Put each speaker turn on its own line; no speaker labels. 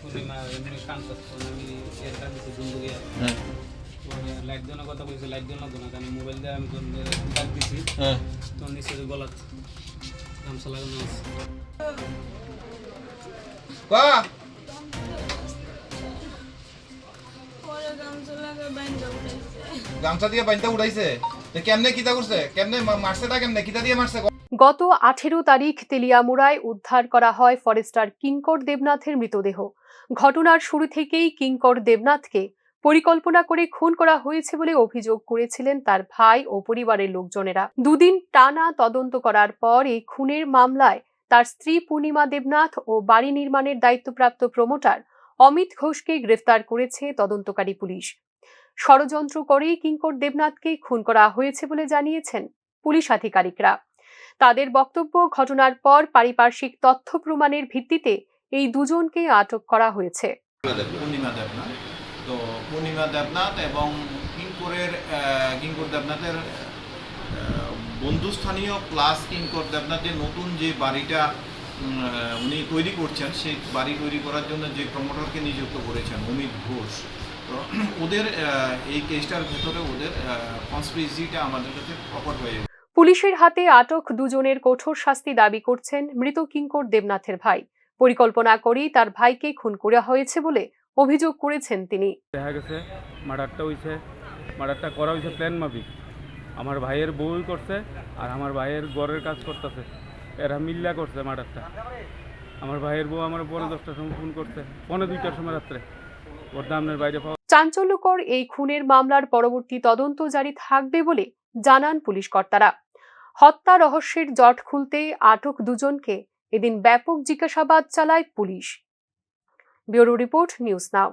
পূর্ণিমা এমনি কান করতো আমি এর কাছে বন্ধুকে লাইট দেওয়ার কথা বলছি, লাইট দেওয়া লাগতো না কারণ মোবাইল দিয়ে আমি ডাক দিছি তো নিচে গলাত গামছা লাগানো আছে।
গামছা দিয়ে বাইন্দা উড়াইছে, কেমনে কিতা করছে, কেমনে মারছে, তা কেমনে কিতা দিয়ে মারছে?
গত 18 তারিখ তেলিয়ামুড়ায় উদ্ধার করা হয় ফরেস্টার কিঙ্কর দেবনাথের মৃতদেহ। ঘটনার শুরু থেকেই কিঙ্কর দেবনাথকে পরিকল্পনা করে খুন করা হয়েছে বলে অভিযোগ করেছিলেন তার ভাই ও পরিবারের লোকজনেরা। দুদিন টানা তদন্ত করার পর এই খুনের মামলায় তার স্ত্রী পূর্ণিমা দেবনাথ ও বাড়ি নির্মাণের দায়িত্বপ্রাপ্ত প্রমোটার অমিত ঘোষকে গ্রেফতার করেছে তদন্তকারী পুলিশ। ষড়যন্ত্র করেই কিঙ্কর দেবনাথকে খুন করা হয়েছে বলে জানিয়েছেন পুলিশ আধিকারিকরা। তাদের বক্তব্য, ঘটনার পর পারিপার্শ্বিক তথ্য প্রমাণের ভিত্তিতে এই দুজনকে আটক করা হয়েছে।
পূর্ণিমা দেবনাথ এবং কিঙ্কর দেবনাথের বন্ধুস্থানীয় প্লাস কিঙ্কর দেবনাথ যে নতুন যে বাড়িটা উনি তৈরি করছেন, সেই বাড়ি তৈরি করার জন্য যে প্রমোটরকে নিযুক্ত করেছেন অমিত ঘোষ, তো ওদের এই কেসটার ভেতরে ওদের কনস্পিরেসিটা আমাদের কাছে প্রকট হয়ে গেছে।
পুলিশের হাতে আটক দুজনের কঠোর শাস্তি দাবি করছেন মৃত কিঙ্কর দেবনাথের ভাই। পরিকল্পনা করেই তার ভাইকে খুন করা হয়েছে বলে অভিযোগ করেছেন তিনি।
দেখা গেছে মার্ডারটা করা হয়েছে প্ল্যান মাফিক। আমার ভাইয়ের বউই করছে আর আমার ভাইয়ের ঘরের কাজ করতেছে, এরা মিল্লা করছে মার্ডারটা। আমার ভাইয়ের বউ আমার 10টার সময় ফোন করছে, 2টার সময় রাত্রে ওর দামের বাইরে পাওয়া।
চাঞ্চল্যকর এই খুনের মামলার পরবর্তী তদন্ত জারি থাকবে বলে জানান পুলিশ কর্তারা। হত্যা রহস্যের জট খুলতে আটক দুজনকে এদিন ব্যাপক জিজ্ঞাসাবাদ চালায় police. Bureau report, news now.